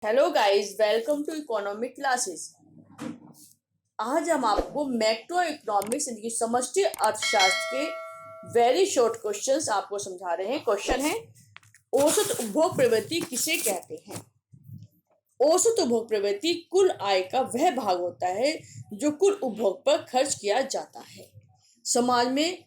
Hello guys, welcome to economic classes. आज हम आपको मैक्रो इकोनॉमिक्स यानी कि समष्टि अर्थशास्त्र के वेरी शॉर्ट क्वेश्चंस आपको समझा रहे हैं। क्वेश्चन है, औसत उपभोग प्रवृत्ति किसे कहते हैं? औसत उपभोग प्रवृत्ति कुल आय का वह भाग होता है जो कुल उपभोग पर खर्च किया जाता है। समाज में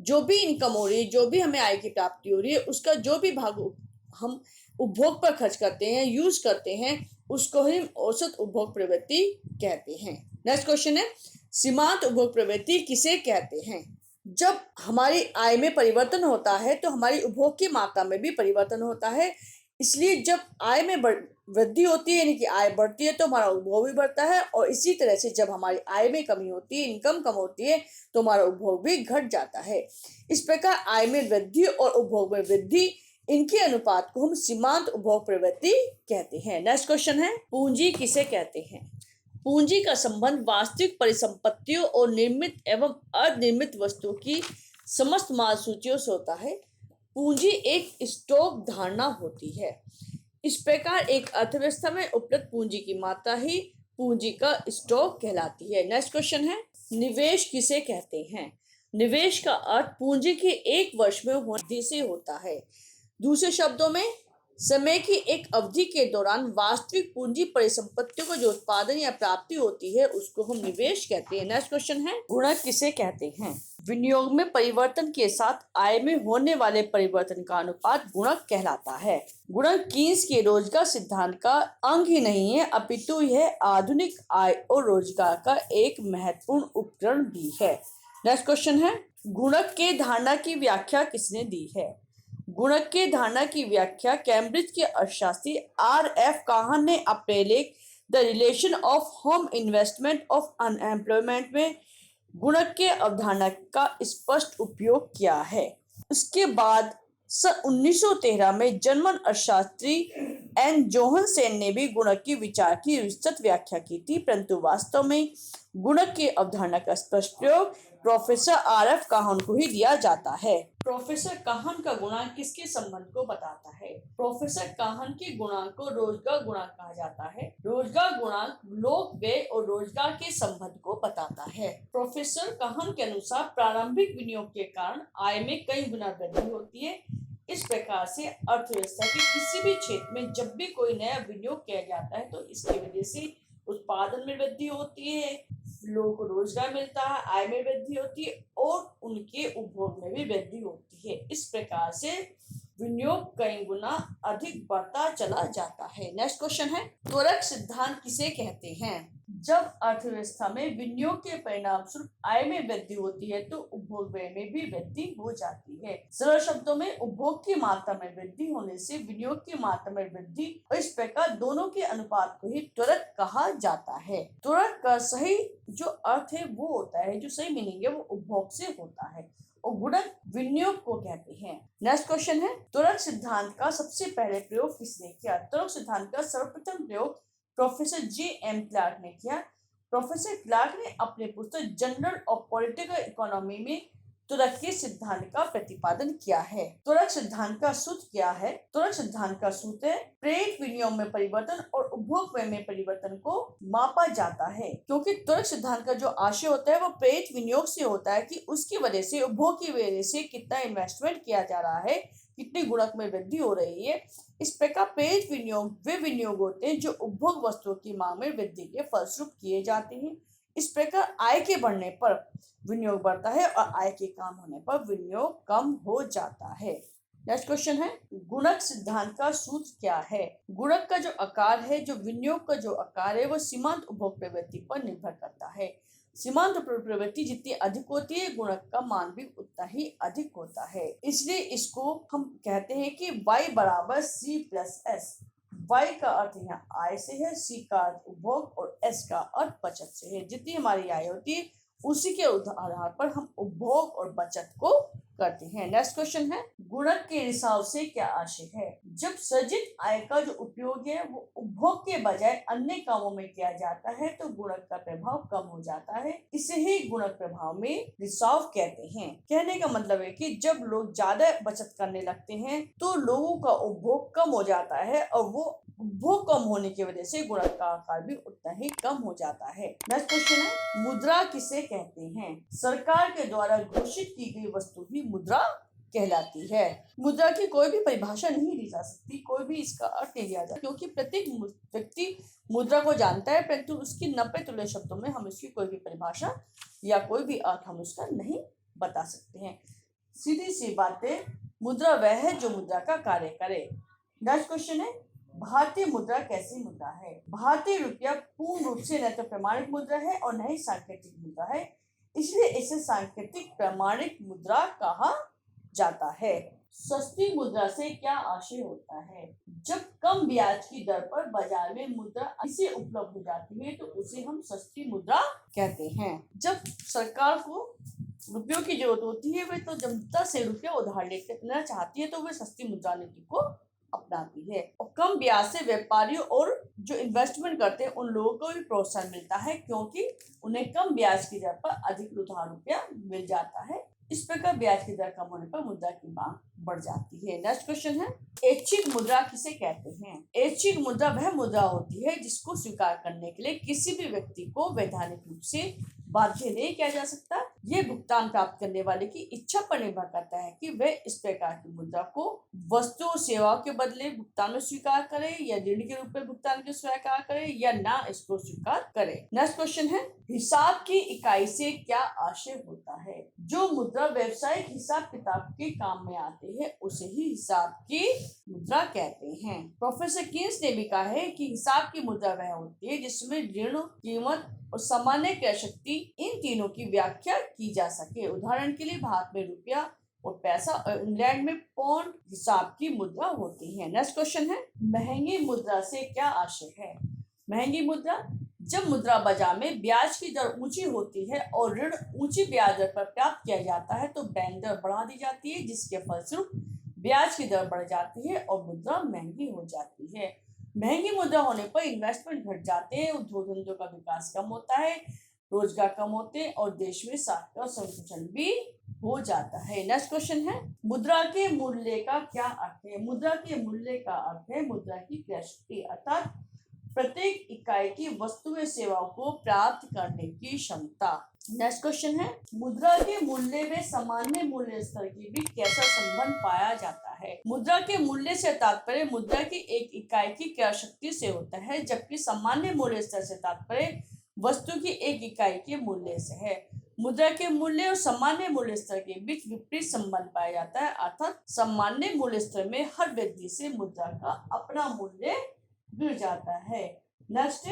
जो भी इनकम हो रही है, जो भी हमें आय की प्राप्ति हो रही है, उसका जो भी भाग हम उपभोग पर खर्च करते हैं, यूज करते हैं, उसको हम औसत उपभोग प्रवृत्ति कहते हैं। नेक्स्ट क्वेश्चन है, सीमांत उपभोग प्रवृत्ति किसे कहते हैं? जब हमारी आय में परिवर्तन होता है तो हमारी उपभोग की मात्रा में भी परिवर्तन होता है। इसलिए जब आय में वृद्धि होती है यानी कि आय बढ़ती है तो हमारा उपभोग भी बढ़ता है, और इसी तरह से जब हमारी आय में कमी होती है, इनकम कम होती है, तो हमारा उपभोग भी घट जाता है। इस प्रकार आय में वृद्धि और उपभोग में वृद्धि, इनके अनुपात को हम सीमांत उपभोग प्रवृत्ति कहते हैं। नेक्स्ट क्वेश्चन है, पूंजी किसे कहते हैं? पूंजी का संबंध वास्तविक परिसंपत्तियों और निर्मित एवं अनिर्मित वस्तुओं की समस्त माल सूचियों से होता है। पूंजी एक स्टॉक धारणा होती है। इस प्रकार एक अर्थव्यवस्था में उपलब्ध पूंजी की मात्रा ही पूंजी का स्टॉक कहलाती है। नेक्स्ट क्वेश्चन है, निवेश किसे कहते हैं? निवेश का अर्थ पूंजी के एक वर्ष में होने से होता है। दूसरे शब्दों में, समय की एक अवधि के दौरान वास्तविक पूंजी परिसंपत्तियों का जो उत्पादन या प्राप्ति होती है उसको हम निवेश कहते हैं। नेक्स्ट क्वेश्चन है, गुणक किसे कहते हैं? विनियोग में परिवर्तन के साथ आय में होने वाले परिवर्तन का अनुपात गुणक कहलाता है। गुणक कीन्स के रोजगार सिद्धांत का अंग ही नहीं है, अपितु यह आधुनिक आय और रोजगार का एक महत्वपूर्ण उपकरण भी है। नेक्स्ट क्वेश्चन है, गुणक के धारणा की व्याख्या किसने दी है? गुणक के धारणा की व्याख्या कैम्ब्रिज के अर्थशास्त्री R.F. काहन ने अपने लेख the relation of home investment of unemployment में गुणक के अवधारणा का स्पष्ट उपयोग किया है। उसके बाद सन 1913 में जर्मन अर्थशास्त्री एन जोहनसेन ने भी गुणक की विचार की विस्तृत व्याख्या की थी, परंतु वास्तव में गुणक की अवधारणा का स्पष्ट प्रयोग प्रोफेसर R.F. काहन को ही दिया जाता है। प्रोफेसर काहन का गुणांक किसके संबंध को बताता है? प्रोफेसर काहन के गुणांक को रोजगार गुणांक कहा जाता है। रोजगार गुणांक लोक व्यय और रोजगार के संबंध को बताता है। प्रोफेसर काहन के अनुसार प्रारंभिक विनियोग के कारण आय में कई गुना वृद्धि होती है। इस प्रकार से अर्थव्यवस्था के किसी भी क्षेत्र में जब भी कोई नया विनियोग किया जाता है तो इसकी वजह से उत्पादन में वृद्धि होती है, लोगों को रोजगार मिलता है, आय में वृद्धि होती है और उनके उपभोग में भी वृद्धि होती है। इस प्रकार से विनियोग कई गुना अधिक बढ़ता चला जाता है। नेक्स्ट क्वेश्चन है, त्वरक सिद्धांत किसे कहते हैं? जब अर्थव्यवस्था में विनियोग के परिणाम स्वरूप आय में वृद्धि होती है तो उपभोग व्यय में भी वृद्धि हो जाती है। सरल शब्दों में, उपभोग की मात्रा में वृद्धि होने से विनियोग की मात्रा में वृद्धि, और इस प्रकार दोनों के अनुपात को ही त्वरक कहा जाता है। त्वरक का सही जो अर्थ है वो होता है, जो सही मीनिंग है वो उपभोग से होता है, और गुणक विनियोग को कहते हैं। नेक्स्ट क्वेश्चन है, त्वरक सिद्धांत का सबसे पहले प्रयोग किसने किया? त्वरक सिद्धांत का सर्वप्रथम प्रयोग प्रोफेसर J.M. क्लार्क ने किया। प्रोफेसर क्लार्क ने अपने पुस्तक जर्नल ऑफ पॉलिटिकल इकोनॉमी में त्वरक के सिद्धांत का प्रतिपादन किया है। त्वरक सिद्धांत का सूत्र क्या है? त्वरक सिद्धांत का सूत्र है, प्रेरित विनियोग में परिवर्तन और उपभोग व्यय में परिवर्तन को मापा जाता है। क्योंकि त्वरक सिद्धांत का जो आशय होता है वो प्रेरित विनियोग से होता है कि उसकी वजह से, उपभोग की वजह से कितना इन्वेस्टमेंट किया जा रहा है, कितनी गुणक में वृद्धि हो रही है। इस प्रकार प्रेरित विनियोग वे विनियोग होते हैं जो उपभोग वस्तुओं की मांग में वृद्धि के फलस्वरूप किए जाते हैं। इस प्रकार आय के बढ़ने पर विनियोग बढ़ता है और आय के कम होने पर विनियोग कम हो जाता है। नेक्स्ट क्वेश्चन है, गुणक सिद्धांत का सूत्र क्या है? गुणक का जो आकार है, जो विनियोग का जो आकार है, वो सीमांत उपभोग प्रवृत्ति पर निर्भर करता है। सीमांत प्रवृत्ति जितनी अधिक होती है, गुणक का मान भी उतना ही अधिक होता है। इसलिए इसको हम कहते हैं कि Y बराबर C प्लस S। Y का अर्थ यहाँ आय से है, C का अर्थ उपभोग और S का अर्थ बचत से है। जितनी हमारी आय होती है उसी के आधार पर हम उपभोग और बचत को करते हैं। नेक्स्ट क्वेश्चन है, गुणक के हिसाब से क्या आशय है? जब सृजित आय का जो उपयोग है वो उपभोग के बजाय अन्य कामों में किया जाता है तो गुणक का प्रभाव कम हो जाता है। इसे ही गुणक प्रभाव में रिसाव कहते हैं। कहने का मतलब है कि जब लोग ज्यादा बचत करने लगते हैं तो लोगों का उपभोग कम हो जाता है और वो वो कम होने की वजह से गुणक का आकार भी उतना ही कम हो जाता है। नेक्स्ट क्वेश्चन है, मुद्रा किसे कहते हैं? सरकार के द्वारा घोषित की गई वस्तु ही मुद्रा कहलाती है। मुद्रा की कोई भी परिभाषा नहीं दी जा सकती, कोई भी इसका अर्थ नहीं दिया जाता, क्योंकि प्रत्येक व्यक्ति मुद्रा को जानता है, परंतु उसकी 90 तुल्य शब्दों में हम इसकी कोई भी परिभाषा या कोई भी अर्थ हम उसका नहीं बता सकते हैं। सीधी सी बातें, मुद्रा वह है जो मुद्रा का कार्य करे। नेक्स्ट क्वेश्चन है, भारतीय मुद्रा कैसी मुद्रा है? भारतीय रुपया पूर्ण रूप से न तो प्रमाणिक मुद्रा है और न ही सांकेतिक मुद्रा है, इसलिए इसे सांकेतिक प्रमाणिक मुद्रा कहा जाता है। सस्ती मुद्रा से क्या आशय होता है? जब कम ब्याज की दर पर बाजार में मुद्रा इसे उपलब्ध हो जाती है तो उसे हम सस्ती मुद्रा कहते हैं। जब सरकार को रुपयों की जरूरत होती है, वे तो जनता से रुपया उधार लेना चाहती है तो वे सस्ती मुद्रा नीति को अपनाती है। और कम ब्याज से व्यापारियों और जो इन्वेस्टमेंट करते हैं उन लोगों को भी प्रोत्साहन मिलता है, क्योंकि उन्हें कम ब्याज की दर पर अधिक उधार रुपया मिल जाता है। इस प्रकार ब्याज की दर कम होने पर मुद्रा की मांग बढ़ जाती है। नेक्स्ट क्वेश्चन है, ऐच्छिक मुद्रा किसे कहते हैं? ऐच्छिक मुद्रा वह मुद्रा होती है जिसको स्वीकार करने के लिए किसी भी व्यक्ति को वैधानिक रूप से बाध्य नहीं किया जा सकता। ये भुगतान प्राप्त करने वाले की इच्छा पर निर्भर करता है कि वह इस प्रकार की मुद्रा को वस्तु और सेवाओं के बदले भुगतान में स्वीकार करे या ऋण के रूप में भुगतान के स्वीकार करे या ना इसको स्वीकार करे। नेक्स्ट क्वेश्चन है, हिसाब की इकाई से क्या आशय होता है? जो मुद्रा व्यवसायिक हिसाब किताब के काम में आती है उसे ही हिसाब की मुद्रा कहते हैं। प्रोफेसर कीन्स ने भी कहा है कि हिसाब की मुद्रा वह होती है जिसमें ऋण, कीमत और सामान्य क्रय शक्ति, इन तीनों की व्याख्या की जा सके। उदाहरण के लिए भारत में रुपया और पैसा और इंग्लैंड में पौंड हिसाब की मुद्रा होती है। नेक्स्ट क्वेश्चन है, महंगी मुद्रा से क्या आशय है? महंगी मुद्रा, जब मुद्रा बाजार में ब्याज की दर ऊंची होती है और ऋण ऊंची ब्याज दर पर प्राप्त किया जाता है तो बैंक दर बढ़ा दी जाती है, जिसके फलस्वरूप ब्याज की दर बढ़ जाती है और मुद्रा महंगी हो जाती है। महंगी मुद्रा होने पर इन्वेस्टमेंट घट जाते हैं, उद्योग धंधों का विकास कम होता है, रोजगार कम होते हैं और देश में साख संकुचन भी हो जाता है। नेक्स्ट क्वेश्चन है, मुद्रा के मूल्य का क्या अर्थ है? मुद्रा के मूल्य का अर्थ है मुद्रा की क्रय शक्ति, अर्थात प्रत्येक इकाई की वस्तु व सेवाओं को प्राप्त करने की क्षमता। नेक्स्ट क्वेश्चन है, मुद्रा के मूल्य व सामान्य मूल्य स्तर की भी कैसा संबंध पाया जाता है? मुद्रा के मूल्य से तात्पर्य मुद्रा की एक इकाई की क्रय शक्ति से होता है, जबकि सामान्य मूल्य स्तर से तात्पर्य वस्तु की एक इकाई के मूल्य से है। मुद्रा के मूल्य और सामान्य मूल्य स्तर के बीच विपरीत संबंध पाया जाता है, अर्थात सामान्य मूल्य स्तर में हर व्यक्ति से मुद्रा का अपना मूल्य गिर जाता है। नेक्स्ट,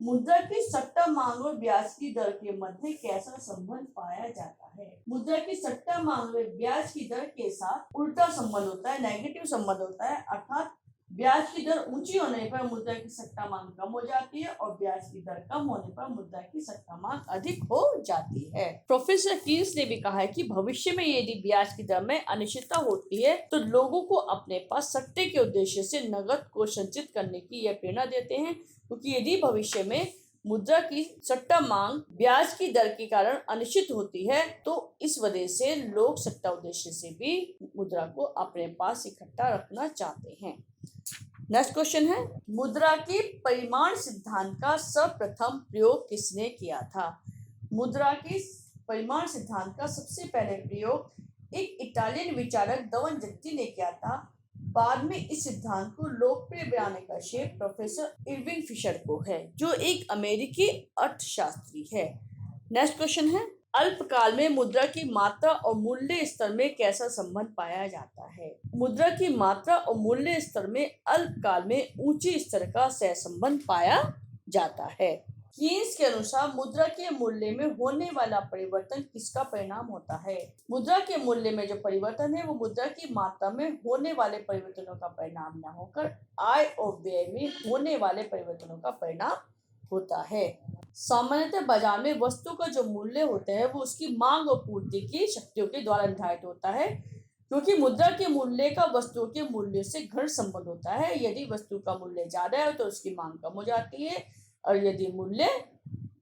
मुद्रा की सट्टा मांग और ब्याज की दर के मध्य कैसा संबंध पाया जाता है? मुद्रा की सट्टा मांग और ब्याज की दर के साथ उल्टा संबंध होता है, नेगेटिव संबंध होता है, अर्थात ब्याज की दर ऊंची होने पर मुद्रा की सट्टा मांग कम हो जाती है और ब्याज की दर कम होने पर मुद्रा की सट्टा मांग अधिक हो जाती है। प्रोफेसर कीन्स ने भी कहा है कि भविष्य में यदि ब्याज की दर में अनिश्चितता होती है तो लोगों को अपने पास सट्टे के उद्देश्य से नकद को संचित करने की यह प्रेरणा देते हैं, क्योंकि यदि भविष्य में मुद्रा की सट्टा मांग ब्याज की दर के कारण अनिश्चित होती है तो इस वजह से लोग सट्टा उद्देश्य से भी मुद्रा को अपने पास इकट्ठा रखना चाहते हैं। नेक्स्ट क्वेश्चन है, मुद्रा के परिमाण सिद्धांत का सर्वप्रथम प्रयोग किसने किया था? मुद्रा के परिमाण सिद्धांत का सबसे पहले प्रयोग एक इटालियन विचारक दवन-जत्ती ने किया था। बाद में इस सिद्धांत को लोकप्रिय बनाने का श्रेय प्रोफेसर इरविंग फिशर को है, जो एक अमेरिकी अर्थशास्त्री है। नेक्स्ट क्वेश्चन है, अल्पकाल में मुद्रा की मात्रा और मूल्य स्तर में कैसा संबंध पाया जाता है? मुद्रा की मात्रा और मूल्य स्तर में अल्पकाल में ऊंची स्तर का सहसंबंध पाया जाता है। कीन्स के अनुसार मुद्रा के मूल्य में होने वाला परिवर्तन किसका परिणाम होता है? मुद्रा के मूल्य में जो परिवर्तन है वो मुद्रा की मात्रा में होने वाले परिवर्तनों का परिणाम न होकर आय और व्यय में होने वाले परिवर्तनों का परिणाम होता है। सामान्यतः बाजार में वस्तु का जो मूल्य होता है वो उसकी मांग और पूर्ति की शक्तियों के द्वारा निर्धारित होता है, क्योंकि मुद्रा के मूल्य का वस्तुओं के मूल्य से घट संबंध होता है। यदि वस्तु का मूल्य ज्यादा है तो उसकी मांग कम हो जाती है और यदि मूल्य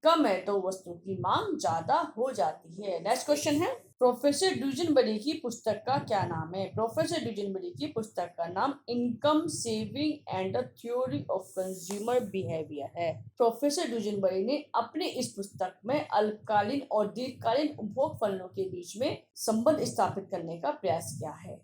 कम है तो वस्तु की मांग ज्यादा हो जाती है। नेक्स्ट क्वेश्चन है, प्रोफेसर ड्यूजनबरी की पुस्तक का क्या नाम है? प्रोफेसर ड्यूजनबरी की पुस्तक का नाम income saving and the theory of consumer behaviour है। प्रोफेसर ड्यूजनबरी ने अपने इस पुस्तक में अल्पकालीन और दीर्घकालीन उपभोग फलनों के बीच में संबंध स्थापित करने का प्रयास किया है।